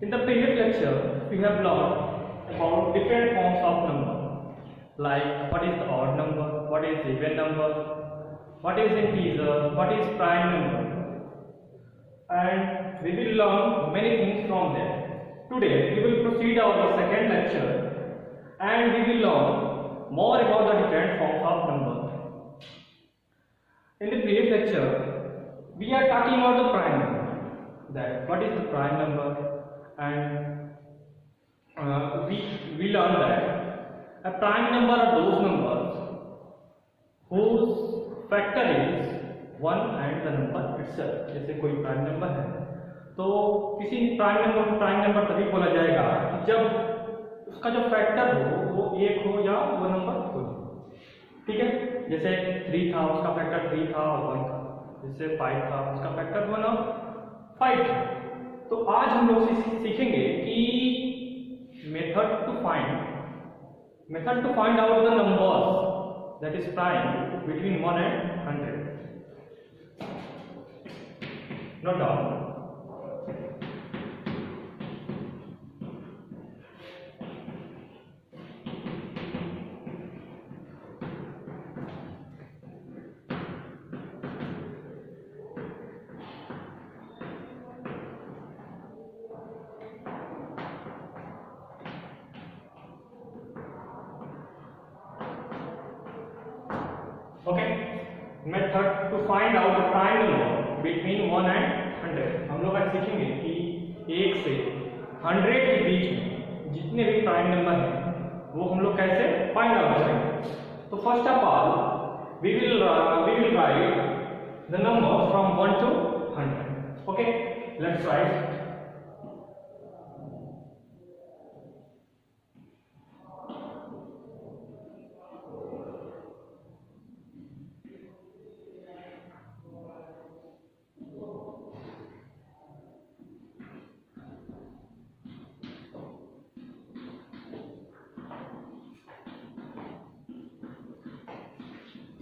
In the previous lecture, we have learned about different forms of number, like what is the odd number, what is even number, what is integer, what is prime number, and we will learn many things from there. Today, we will proceed our second lecture, and we will learn more about the different forms of number. In the previous lecture, we are talking about the prime number. That what is the prime number? And we learned that a prime number are those numbers whose factor is 1 and the number itself. जैसे कोई prime number है तो किसी prime number को prime number तभी बोला जाएगा जब उसका जो फैक्टर हो वो 1 हो या वो नंबर हो। ठीक है, जैसे 3 था उसका फैक्टर 3 था और 1 था, जैसे 5 था उसका फैक्टर 1 और 5 था। तो आज हम लोग सीखेंगे कि method to find out the numbers that is prime between 1 and 100. Note down. Okay, method to find out the prime number between 1 and 100. हम लोग आज सीखेंगे कि 1 से 100 के बीच में जितने भी प्राइम नंबर हैं वो हम लोग कैसे फाइंड आउट करेंगे। तो first of all we will write the number from 1 to 100. Okay, let's write.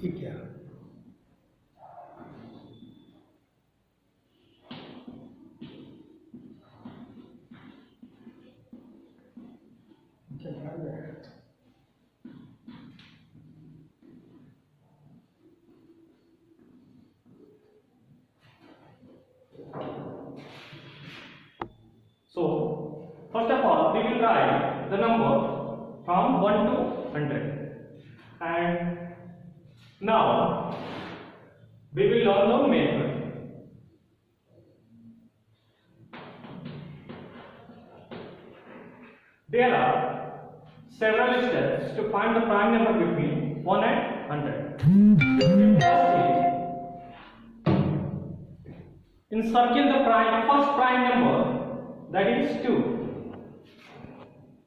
ठीक है, so first of all we will write the number from 1 to 100, and now we will learn the method. There are several steps to find the prime number between 1 and 100. First is encircle the first prime number, that is 2.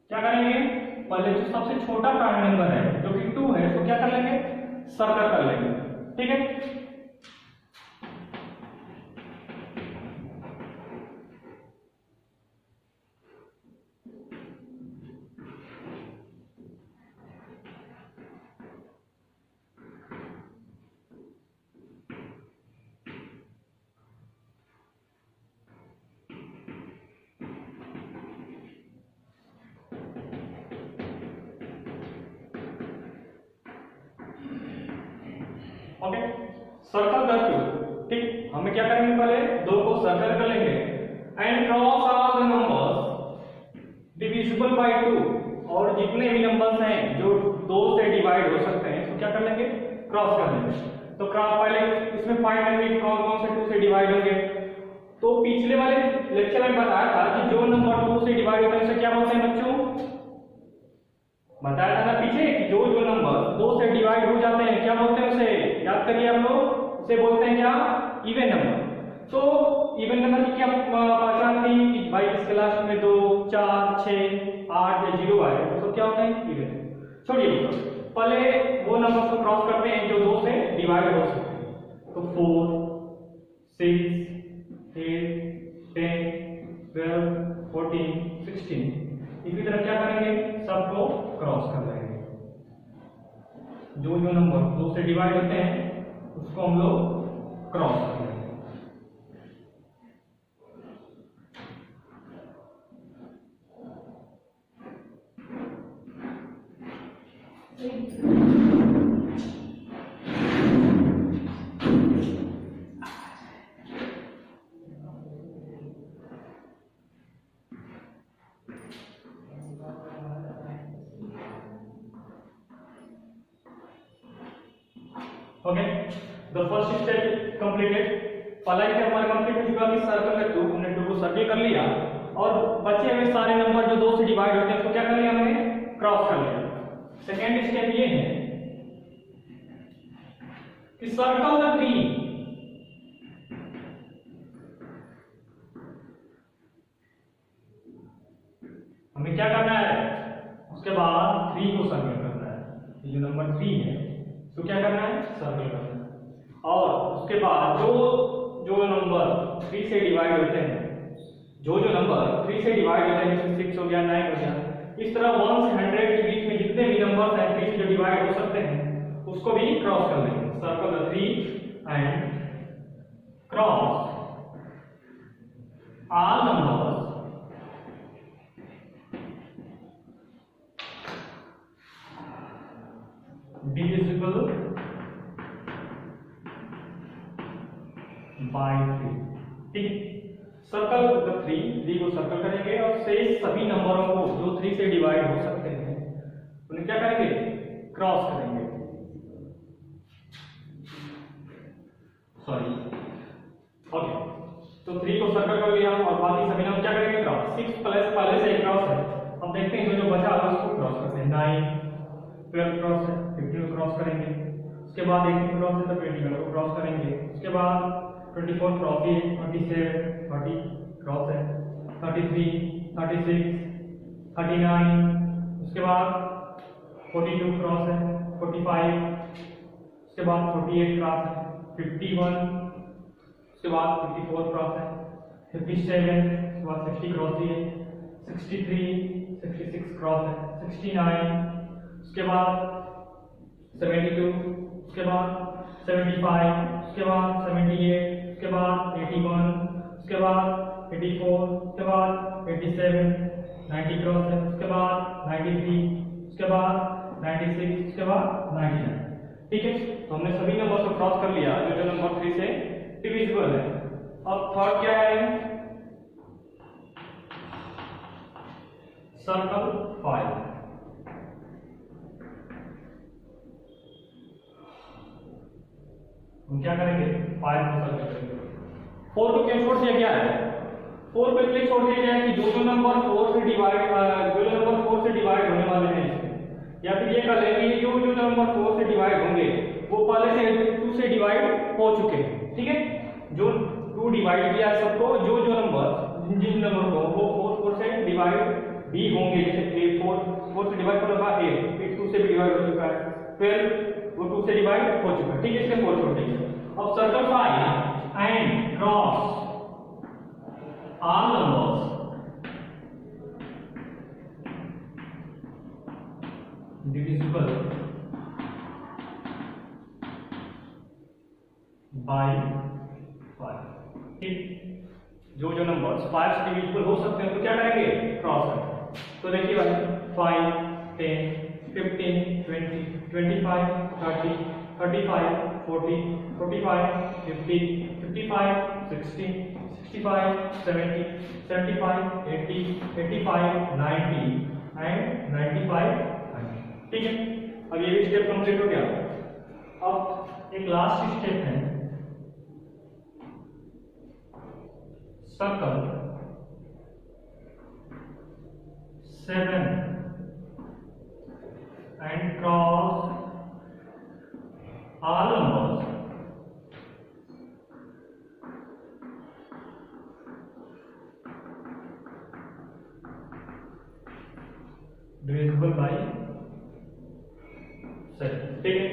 क्या करेंगे, पहले जो सबसे छोटा prime number है जो कि 2 है उसको क्या कर लेंगे, सर्कल कर लेंगे। ठीक है, ओके, सर्कल द 2। ठीक, हमें क्या करेंगे, पहले 2 को सर्कल कर लेंगे and cross all the numbers divisible by 2, और जितने भी नंबर्स हैं जो 2 से डिवाइड हो सकते हैं तो क्या कर लेंगे, क्रॉस कर लेंगे। तो क्रॉस पहले इसमें फाइंड करेंगे कौन कौन से 2 से डिवाइड होंगे। तो पिछले वाले लेक्चर में बताया था कि जो नंबर 2 से डिवाइड होते हैं उसे क्या बोलते हैं बच्चों, बताया था ना पीछे कि जो नंबर 2 से डिवाइड हो जाते हैं क्या बोलते हैं उसे, याद करिए आप लोग, उसे बोलते हैं क्या, इवन नंबर। तो इवन नंबर की क्या पहचान थी कि भाई इसके लास्ट में 2, 4, 6, 8 या 0 आए तो क्या होते हैं, इवन। छोड़िए, पहले वो नंबर को क्रॉस करते हैं जो 2 से डिवाइड हो सकते हैं। तो 4, 6, 8, 10, 12, 14, 16, इसी तरह क्या करेंगे, सबको क्रॉस कर लेंगे। जो नंबर 2 से डिवाइड होते हैं उसको हम लोग क्रॉस कर लेंगे। Okay, the first step completed. पहला स्टेप हमारा कंप्लीट हो चुका कि सर्कल का 2, हमने 2 को सर्कल कर लिया और बचे हुए सारे नंबर जो 2 से डिवाइड होते हैं उसको क्या कर लिया हमने, क्रॉस कर लिया। सेकेंड स्टेप ये है कि सर्कल द 3, हमें क्या करना है, उसके बाद 3 को सर्कल करना है। ये जो नंबर 3 है तो क्या करना है, सर्कल करना है। और उसके बाद जो नंबर 3 से डिवाइड होते हैं, जो नंबर 3 से डिवाइड होते हैं, जैसे 6 हो गया, 9 हो गया, इस तरह 1 से 100 के बीच में जितने भी नंबर हैं 3 से जो डिवाइड हो सकते हैं उसको भी क्रॉस कर लेंगे। Circle the 3 and cross all numbers divisible by 3। ठीक, सर्कल द 3 को सर्कल करेंगे और शेष सभी नंबरों को जो 3 से डिवाइड हो सकते हैं उन्हें क्या करेंगे, क्रॉस करेंगे। सॉरी, ओके, तो 3 को सर्कल कर लिया और बाकी सभी नंबर क्या करेंगे, क्रॉस। 6 प्लस पहले से क्रॉस है, हम देखते हैं जो बचा है उसको क्रॉस करते हैं। 9 12 क्रॉस है, 15 को क्रॉस करेंगे। उसके बाद 18 क्रॉस है तो 21 को क्रॉस करेंगे। उसके बाद 24 क्रॉस है, 27 30 क्रॉस है, 33 36 39, उसके बाद 42 क्रॉस है, 45, उसके बाद 48 क्रॉस है, 51, उसके बाद 54 क्रॉस है, 57, उसके बाद 60 क्रॉस है, 63 66 क्रॉस है, 69, उसके बाद 72, उसके बाद 75, उसके बाद 78, उसके बाद 81, उसके बाद 84, उसके बाद 87, 90 क्रॉस है, उसके बाद 93, उसके बाद 96, उसके बाद 99। ठीक है, तो हमने सभी नंबर को क्रॉस कर लिया जो नंबर 3 से डिविजिबल है। अब थर्ड क्या है, सर्कल 5। हम क्या करेंगे, 5 को सर्कल करेंगे। 4 को क्यों छोड़ दिया गया है, 4 को इसलिए छोड़ दिया गया है कि जो नंबर 4 से डिवाइड होने वाले हैं इसमें, या फिर ये कर लेंगे जो नंबर 4 से डिवाइड होंगे वो पहले से 2 से डिवाइड हो चुके हैं। ठीक है, जो 2 डिवाइड किया है सबको, जो नंबर जिन नंबर को वो 4 से डिवाइड भी होंगे, जैसे 4 से डिवाइड होने का 8 2 से भी डिवाइड हो चुका है, 12 वो 2 से डिवाइड हो चुका है। ठीक है, इसके 4 छोड़ देंगे। अब circle 5 and cross all numbers divisible by 5। ठीक, जो नंबर्स 5 से डिविजिबल हो सकते हैं तो क्या करेंगे, क्रॉस करेंगे। तो देखिए भाई 5 10 15 20 25 30 35 40 45 50 55 60 65 70 75 80 85 90 एंड 95। ठीक है, अब ये भी स्टेप कंप्लीट हो गया। अब एक लास्ट स्टेप है, circle 7 and cross all numbers divisible by 7। ठीक है,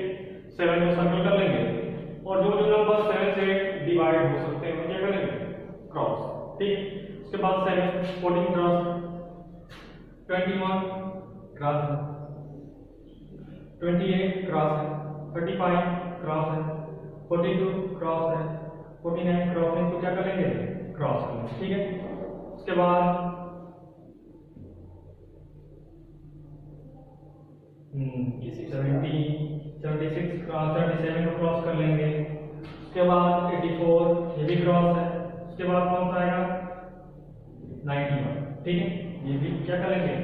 7 को सर्कल कर लेंगे और जो नंबर 7 से डिवाइड हो सकते हैं वो क्या करेंगे, क्रॉस। ठीक, उसके बाद 7 14 क्रॉस, 21 क्रॉस है, 28 क्रॉस है, 35 क्रॉस है, 42 क्रॉस है, 49 क्रॉस है, तो क्या करेंगे, क्रॉस करेंगे। ठीक है, उसके बाद 76 क्रॉस 37 को क्रॉस कर लेंगे। उसके बाद 84 ये भी क्रॉस है। उसके बाद कौन सा आएगा, 91। ठीक है, ये भी क्या करेंगे,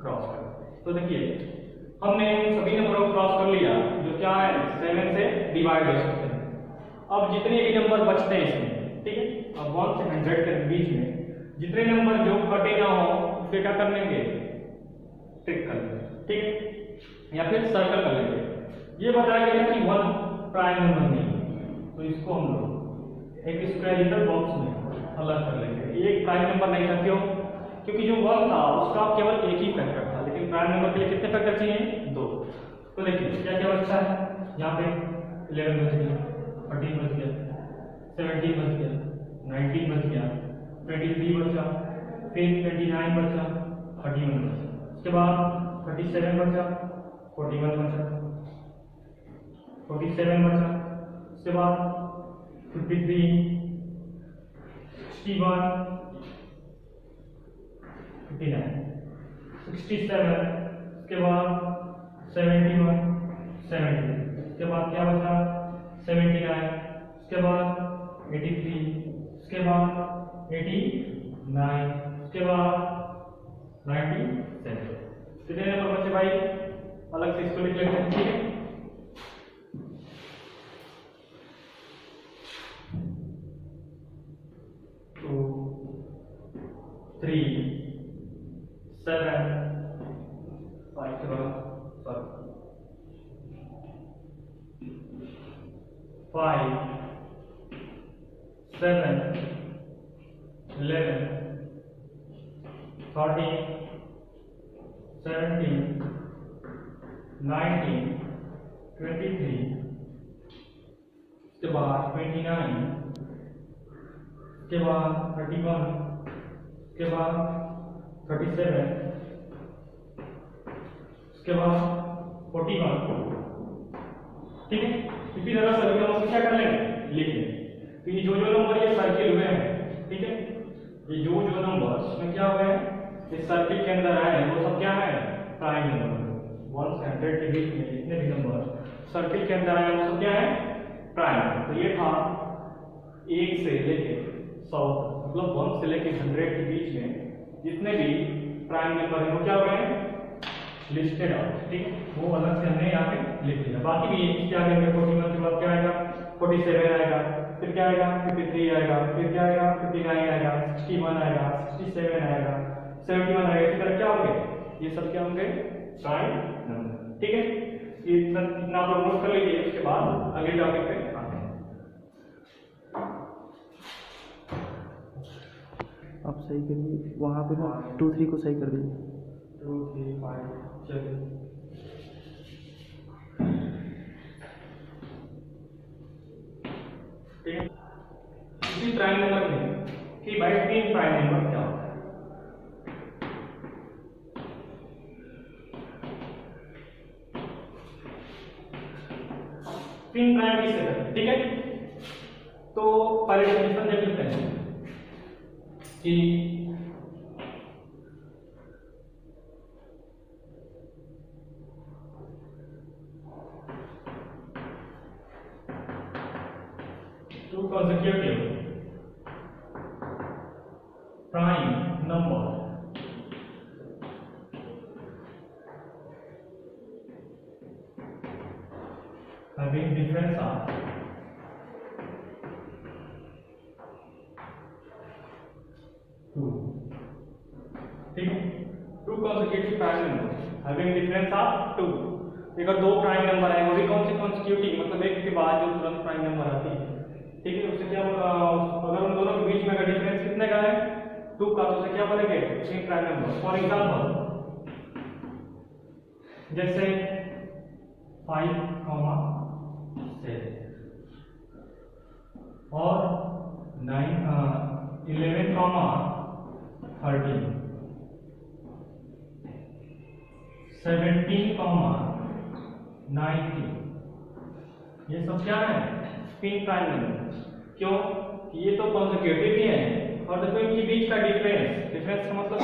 क्रॉस करेंगे। तो देखिए हमने उन सभी नंबरों को क्रॉस कर लिया जो क्या है 7 से डिवाइड हो सकते हैं। अब जितने भी नंबर बचते हैं इसमें, ठीक है, अब 1 से 100 के बीच में जितने नंबर जो कटे ना हो उसके क्या कर लेंगे, टिक कर लेंगे, ठीक है, या फिर सर्कल कर लेंगे। ये बताया गया कि 1 प्राइम नंबर नहीं है, तो इसको हम लोग एक स्क्वायरिकल बॉक्स में अलग कर लेंगे। एक प्राइम नंबर नहीं था, क्यों? क्योंकि जो 1 था उसका केवल एक ही फैक्टर था, लेकिन प्राइम नंबर के लिए कितने फैक्टर चाहिए, 2। तो देखिए क्या क्या बचता है, यहाँ पे 11 बच गया, 13 बच गया, 17 बच गया, 19 बच गया, 23 बचा, फिर 29 बचा, 31 बचा, उसके बाद 37 बचा, 41 बचा, 47 बचा, उसके बाद 53, 61, 59, 67, उसके बाद 71, 70, उसके बाद क्या बचा 79, उसके बाद 83, उसके बाद 89, उसके बाद 97। कितने नंबर बचे भाई, अलग से इसको लिख लेते हैं, ठीक है। 2, 3, 7, 5 के बाद 5, 7, 11, 13, 17, 19, 23, उसके बाद 29, उसके बाद 31, उसके बाद 37, उसके बाद 41, ठीक है। इसी तरह सभी नंबर क्या कर लेंगे, लिख लेंगे। तो ये जो नंबर ये सर्किल हुए हैं, ठीक है, ये जो नंबर इसमें क्या हुए हैं, इस सर्किल के अंदर आए हैं, वो सब क्या है, प्राइम नंबर। 1 से 100 के बीच में जितने भी नंबर सर्किल के अंदर आए हैं वो सब क्या है, प्राइम। तो ये था 1 से लेके 100, मतलब 1 से लेके 100 के बीच में जितने भी प्राइम नंबर हैं वो क्या हुए हैं, लिस्टेड आउट, ठीक है, वो अलग से हमने यहाँ पे लिख दिया। बाकी भी इसके आगे में 41 के बाद क्या आएगा, 47 आएगा, फिर क्या आएगा, 53 आएगा, फिर क्या आएगा, 59 आएगा, 61 आएगा, 67 आएगा, 71 आएगा। इसी तरह क्या होंगे, ये सब क्या होंगे, प्राइम नंबर, ठीक है। ये इतना आप लोग नोट कर लीजिए, उसके बाद अगले टॉपिक पे आते हैं। आप सही करिए वहाँ पे ना 2, 3 को सही कर दीजिए। 2, 3, 5 चलिए, इसी प्राइम नंबर में कि भाई 3 प्राइम नंबर क्या होता है। तीन प्राइम किसे कहते हैं, ठीक है। तो पहले डेफिनेशन देख लेते हैं कि two consecutive prime number having difference of 2, ठीक है। 2 consecutive prime number having difference of 2, अगर 2 प्राइम नंबर है वो भी कौन से कॉन्सिक्यूटिव, मतलब एक के बाद जो तुरंत प्राइम नंबर आती है, ठीक है, उससे क्या अगर उन दोनों के बीच में अगर डिफरेंस कितने का है, 2 का, तो उसे क्या बोलेंगे, 3 प्राइम नंबर। फॉर एग्जांपल जैसे 5, 7 और 9, 11, 13, 17, 19, ये सब क्या है, 3 प्राइम नंबर। क्यों, कि ये तो कॉन्सिक्यूटिव ही है, और देखो इनके बीच का डिफरेंस का मतलब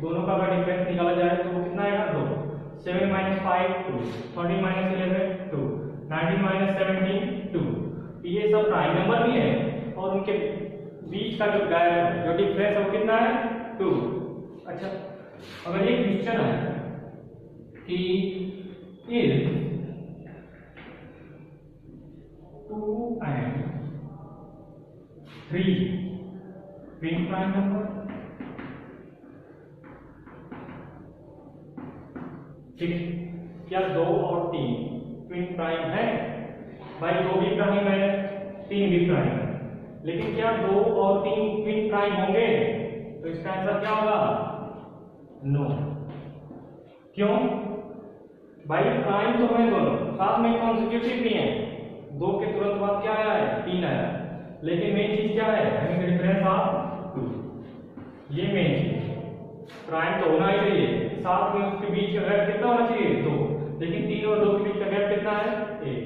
दोनों का अगर डिफरेंस निकाला जाए तो वो कितना आएगा, 2। 7 - 5 2, 13 - 11 2, 19 - 17 2। ये सब प्राइम नंबर भी है और उनके बीच का जो गैप, जो डिफरेंस है वो कितना है, 2। अच्छा, अगर ये क्वेश्चन है कि if 2 and 3 twin prime number, ठीक है, क्या 2 और 3 ट्विन प्राइम है? भाई 2 भी प्राइम है, 3 भी प्राइम है, लेकिन क्या 2 और 3 ट्विन प्राइम होंगे? तो इसका आंसर क्या होगा? नो। क्यों? भाई प्राइम तो है दोनों, साथ में कॉन्सेक्यूटिव भी है, 2 के तुरंत बाद क्या आया है? 3 आया, लेकिन मेन चीज क्या है? हैविंग डिफरेंस ऑफ 2, ये मेन चीज। प्राइम तो होना ही चाहिए, साथ में उसके बीच का गैप कितना होना चाहिए? 2, लेकिन 3 और 2 के बीच का गैप कितना है? 1।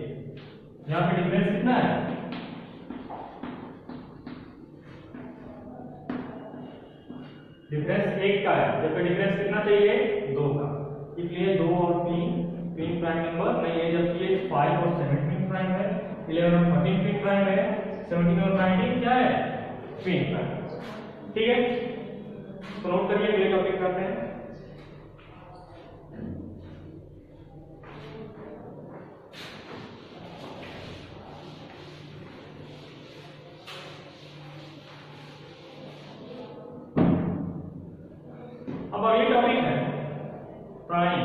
यहाँ पे डिफरेंस कितना है? डिफरेंस 1 का है, जबकि डिफरेंस कितना चाहिए? 2 का। इसलिए 2 और 3 ट्विन प्राइम नंबर नहीं है, जबकि ये 5 और 7 ट्विन प्राइम है, 11 और 13 ट्विन प्राइम है, 17 और 19 क्या है? Twin prime. ठीक है, तो नोट करिए, अगले टॉपिक करते हैं। अब अगली टॉपिक है प्राइम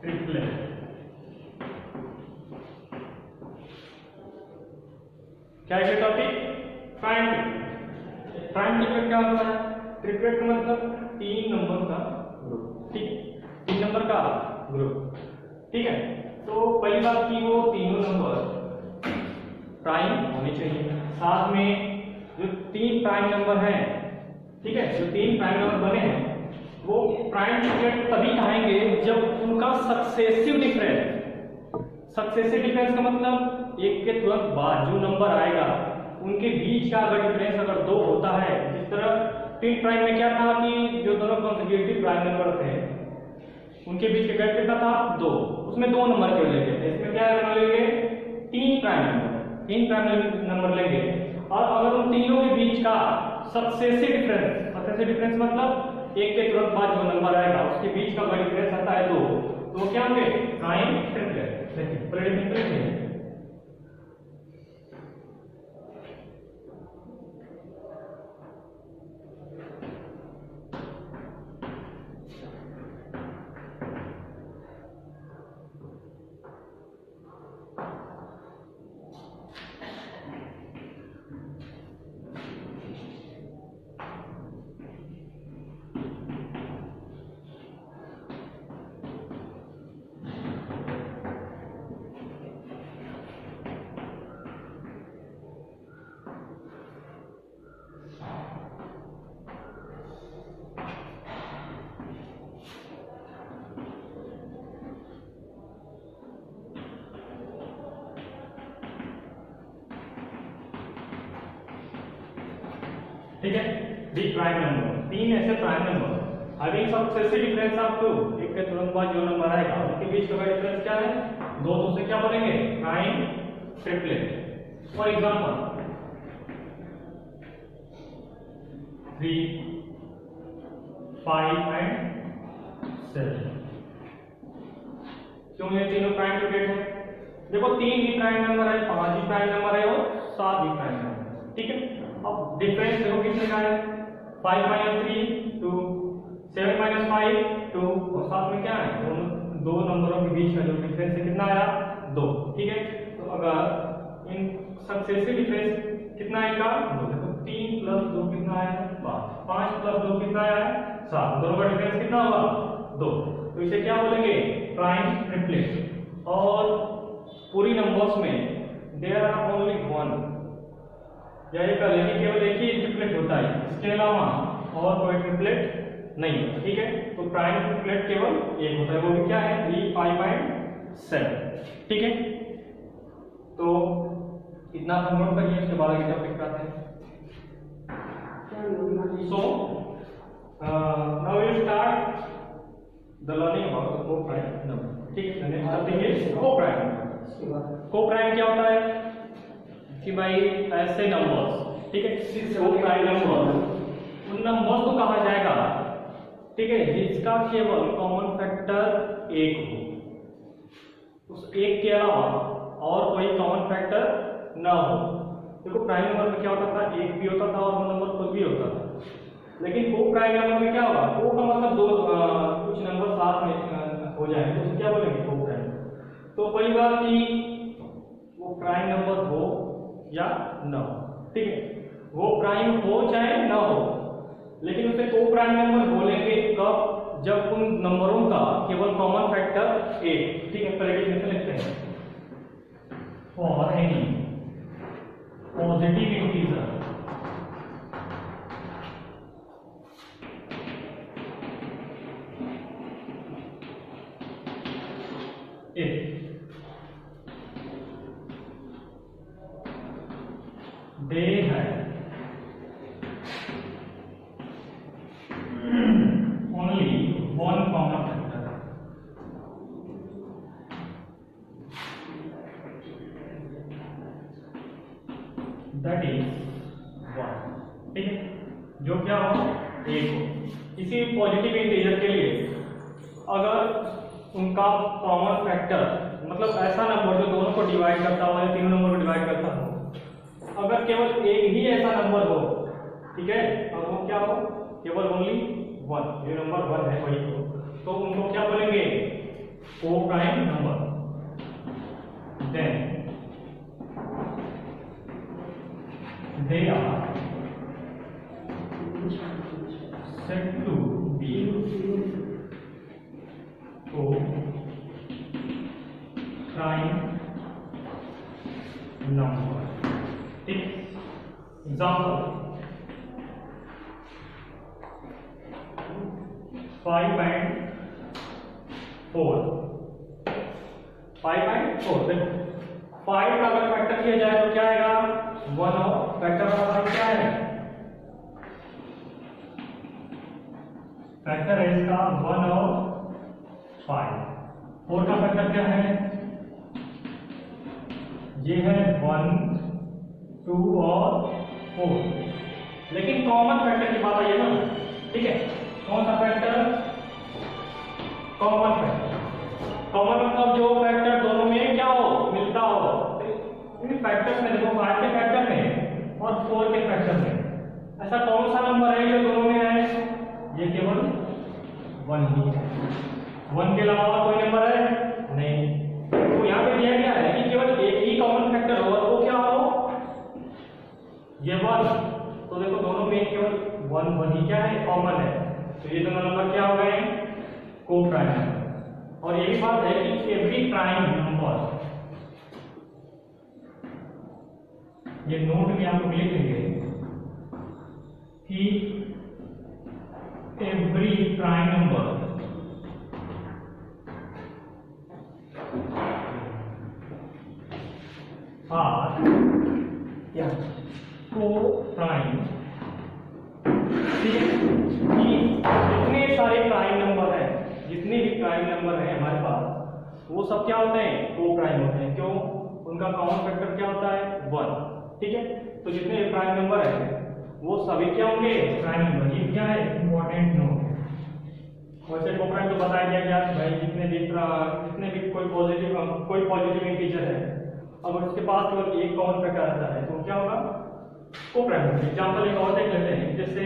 ट्रिपलेट। क्या है topic? Prime triplet. Prime triplet क्या होता है? ट्रिपलेट का मतलब 3 नंबर का ग्रुप, ठीक, 3 नंबर का ग्रुप, ठीक है। तो पहली बात की वो तीनों नंबर प्राइम होने चाहिए, साथ में जो 3 प्राइम नंबर हैं, ठीक है, जो 3 प्राइम नंबर बने हैं वो प्राइम ट्रिपलेट तभी कहेंगे जब उनका सक्सेसिव डिफरेंस का मतलब एक के तुरंत बाद जो नंबर आएगा उनके बीच का अगर डिफरेंस अगर 2 होता है, जिस तरह ट्विन प्राइम में क्या था कि जो दोनों कॉन्सेक्यूटिव प्राइम नंबर थे उनके बीच का गैप कितना था? 2, उसमें 2 नंबर के लेंगे, इसमें क्या लेंगे? 3 प्राइम नंबर लेंगे, और अगर उन तीनों के बीच का सक्सेसिव डिफरेंस मतलब एक के तुरंत बाद जो नंबर आएगा उसके बीच का बड़ा डिफरेंस आता है 2, तो क्या होंगे? Prime triplet. देखिए पहले डिफरेंस है, ठीक है। डी प्राइम नंबर, 3 ऐसे prime number having successive difference of 2, एक के तुरंत बाद जो नंबर आएगा उनके बीच का डिफरेंस क्या है? 2, तो से क्या बनेंगे? Prime triplet. For example 3, 5 and 7। क्यों ये तीनों प्राइम ट्रिपलेट है? देखो 3 भी प्राइम नंबर है, 5 भी प्राइम नंबर है और 7 भी प्राइम नंबर है, ठीक है। अब डिफरेंस देखो कितने का है? 5 - 3 2, 7 - 5 2, और साथ में क्या है? दो नंबरों के बीच का जो डिफरेंस है कितना आया? 2, ठीक है। तो अगर इन सक्सेसिव डिफरेंस कितना आएगा? 2। देखो 3 + 2 कितना आया? 5 + 2 कितना आया? 7। दोनों का डिफरेंस कितना होगा? 2। तो इसे क्या बोलेंगे? Prime triplet. और पूरी नंबर्स में देयर आर ओनली 1 या केवल एक ही ट्रिपलेट होता है, इसके अलावा और कोई ट्रिपलेट नहीं होता, ठीक है। तो प्राइम ट्रिपलेट केवल एक होता है, वो भी क्या है? 3, 5 एंड 7, ठीक है। तो इतना हम नोट करिए, उसके बाद आगे टॉपिक पे आते हैं। So now we will start the learning about the coprime number, ठीक है। Next topic is coprime. Coprime क्या होता है कि भाई ऐसे नंबर्स, ठीक है, को-प्राइम नंबर, उन नंबर्स को कहा जाएगा ठीक है, जिसका केवल कॉमन फैक्टर 1 हो, उस एक के अलावा और कोई कॉमन फैक्टर ना हो। देखो प्राइम नंबर में क्या होता था, एक भी होता था और वो नंबर खुद भी होता था, लेकिन को प्राइम नंबर में क्या होगा, को का मतलब दो कुछ नंबर साथ में हो जाए तो उसे क्या बोलेंगे, को प्राइम। तो कोई बात कि वो प्राइम नंबर हो या ना हो, ठीक है, वो प्राइम हो चाहे ना हो, लेकिन उसे को प्राइम नंबर बोलेंगे कब, जब उन नंबरों का केवल कॉमन फैक्टर 1, ठीक है। पहले डेफिनेशन लिखते हैं, for any positive integer if they have only one common factor, that is 1, ठीक है, जो क्या हो, 1 हो। इसी पॉजिटिव इंटीजर के लिए अगर उनका कॉमन फैक्टर मतलब ऐसा नंबर जो दोनों को डिवाइड करता हो या तीनों नंबर को डिवाइड करता हो, अगर केवल एक ही ऐसा नंबर हो, ठीक है, और वो क्या हो, केवल ओनली 1, जो नंबर 1 है वही हो, तो उनको क्या बोलेंगे, coprime number. Then they are said to be coprime number, ठीक। एग्जाम्पल 5 and 4, 5 and 4, देखो 5 का अगर फैक्टर किया जाए तो क्या आएगा, 1, और फैक्टर वाला क्या है, फैक्टर है इसका 1 और 5। 4 का फैक्टर क्या है, ये है 1, 2 और 4, लेकिन कॉमन फैक्टर की बात आई है ना, ठीक है। कौन सा फैक्टर, कॉमन फैक्टर। कॉमन मतलब जो फैक्टर दोनों में क्या हो, मिलता हो। इन फैक्टर्स में देखो 5 के फैक्टर में और 4 के फैक्टर में ऐसा कौन सा नंबर है जो दोनों में है, ये केवल 1 ही है। 1 के अलावा और कोई नंबर है नहीं। तो यहाँ पे दिया गया है कि केवल एक ही कॉमन फैक्टर हो, और वो क्या हो, ये 1। तो देखो दोनों में केवल 1 ही क्या है, कॉमन है, तो ये दोनों नंबर क्या हो गए, को प्राइम नंबर। और ये भी बात है कि एवरी प्राइम नंबर, ये नोट में आप लोग लिख लेंगे कि एवरी प्राइम नंबर आर या को प्राइम, जितने सारे प्राइम नंबर हैं, जितने भी प्राइम नंबर हैं हमारे पास, वो सब क्या होते हैं, को प्राइम होते हैं। क्यों, उनका कॉमन फैक्टर क्या होता है, 1, ठीक है। तो जितने भी प्राइम नंबर हैं वो सभी क्या होंगे, प्राइम नंबर। ये क्या है, इंपॉर्टेंट नोट। वैसे को प्राइम तो बताया गया क्या भाई, जितने भी कोई पॉजिटिव इंटीजर है, अगर उसके पास केवल एक कॉमन फैक्टर आता है तो क्या होगा, को प्राइम। एग्जांपल एक और देख लेते हैं, जैसे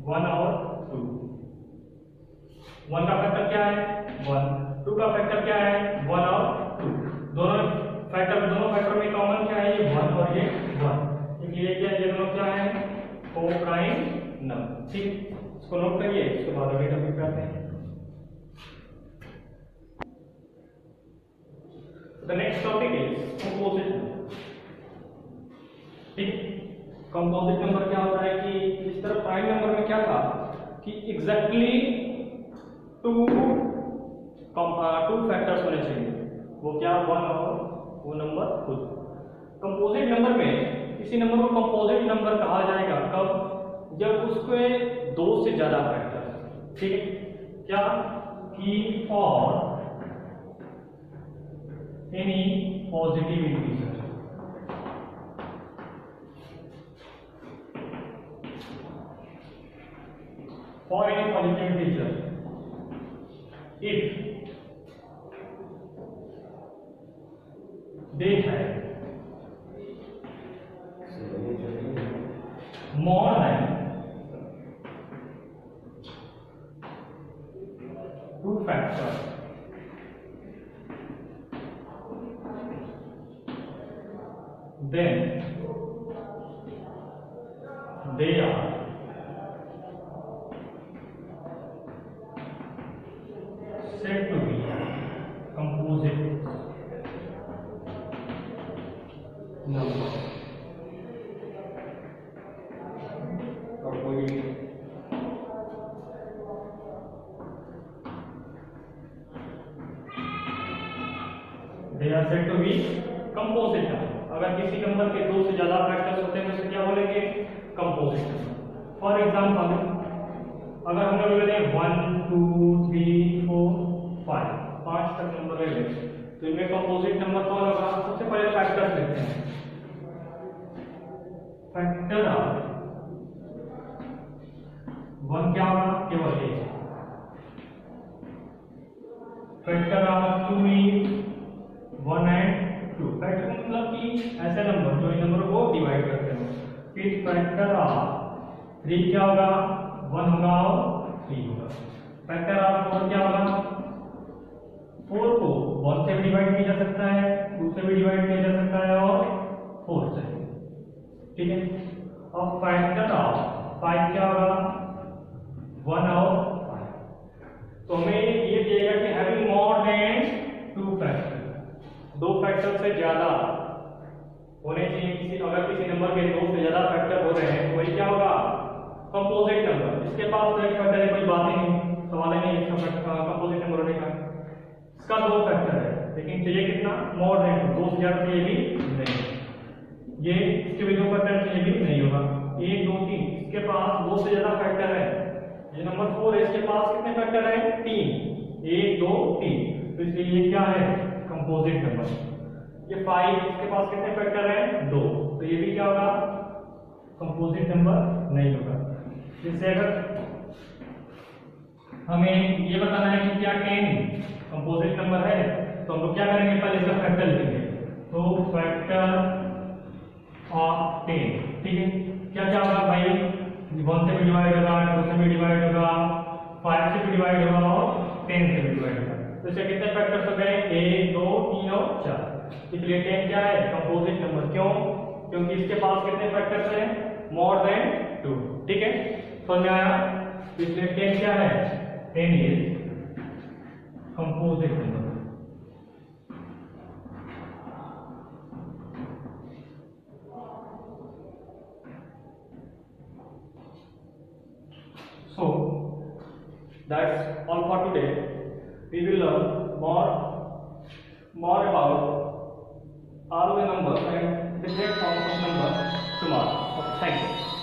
1 और 2। 1 का फैक्टर क्या है, 1, 2 का फैक्टर क्या है, 1 और 2। दोनों फैक्टर में कॉमन क्या है, ये 1 और ये 1। ये क्या है, ये दोनों क्या है, को प्राइम नंबर, ठीक। इसको नोट करिए, इसके बाद अगले टॉपिक पे आते हैं। The next topic is composite number, ठीक। कंपोजिट नंबर क्या होता है कि इस तरह प्राइम नंबर में क्या था कि एग्जैक्टली टू फैक्टर्स होने चाहिए, वो क्या, 1 और वो नंबर खुद। कंपोजिट नंबर में किसी नंबर को कंपोजिट नंबर कहा जाएगा कब, जब उसके 2 से ज्यादा फैक्टर, ठीक है। क्या कि for any positive integer, for any positive integer if they have more than 2 factors, then they are said to be composite number. They are said to be composite number. अगर किसी नंबर के 2 से ज्यादा factors होते हैं तो उसे क्या बोलेंगे? Composite number. फॉर एग्जांपल अगर हम लोग ले 1 2 3 4 5 5 तक नंबर ले लें तो इनमें कंपोजिट नंबर कौन होगा? सबसे पहले फैक्टर्स लेते हैं. फैक्टर ऑफ 1 क्या होगा? केवल एक. Factor of 2 is 1 and 2. Factor मतलब कि ऐसे नंबर जो इन नंबरों को डिवाइड करते हैं. फिर फैक्टर ऑफ 3 क्या होगा? 1 होगा और 3 होगा. फैक्टर ऑफ 4 क्या होगा? 4 को 1 से भी डिवाइड किया जा सकता है, 2 से भी डिवाइड किया जा सकता है और 4 से. ठीक है. और फैक्टर ऑफ 5 क्या होगा? 1 और 5. तो हमें ये दिएगा कि having more than 2 factor, 2 factor से ज्यादा होने चाहिए. किसी अगर किसी नंबर के 2 से ज्यादा फैक्टर हो रहे हैं तो वही क्या होगा? Composite number. इसके पास तो एक फैक्टर है, कोई बात ही नहीं, सवाल ही नहीं इसका कंपोजिट नंबर होने का. इसका 2 फैक्टर है लेकिन चाहिए कितना? मोर देन 2 से ज्यादा चाहिए भी नहीं. ये इसके भी 2 फैक्टर चाहिए भी नहीं होगा. 1 2 3 इसके पास 2 से ज्यादा फैक्टर है. ये नंबर 4 है, इसके पास कितने फैक्टर है? 3. 1 2 3. तो इसलिए ये क्या है? Composite number. ये 5 इसके पास कितने फैक्टर है? 2. तो ये भी क्या होगा? कंपोजिट नंबर नहीं होगा. जैसे अगर हमें ये बताना है कि क्या 10 कंपोजिट नंबर है तो हम लोग क्या करेंगे? पहले इसका फैक्टर लिखेंगे. तो फैक्टर ऑफ 10. ठीक है. क्या क्या होगा भाई? 1 से भी डिवाइड होगा, 2 से भी डिवाइड होगा, 5 से भी डिवाइड होगा और 10 से भी डिवाइड होगा. तो इसके कितने फैक्टर्स हो गए? 1 2 3 और 4. इसलिए 10 क्या है? Composite number. क्यों? क्योंकि इसके पास कितने फैक्टर्स हैं? More than 2. ठीक है. समझ में आया? इसलिए 10 क्या है? 10 is composite number. So that's all for today. We will learn more about all the numbers and different forms of numbers tomorrow. Okay, thank you.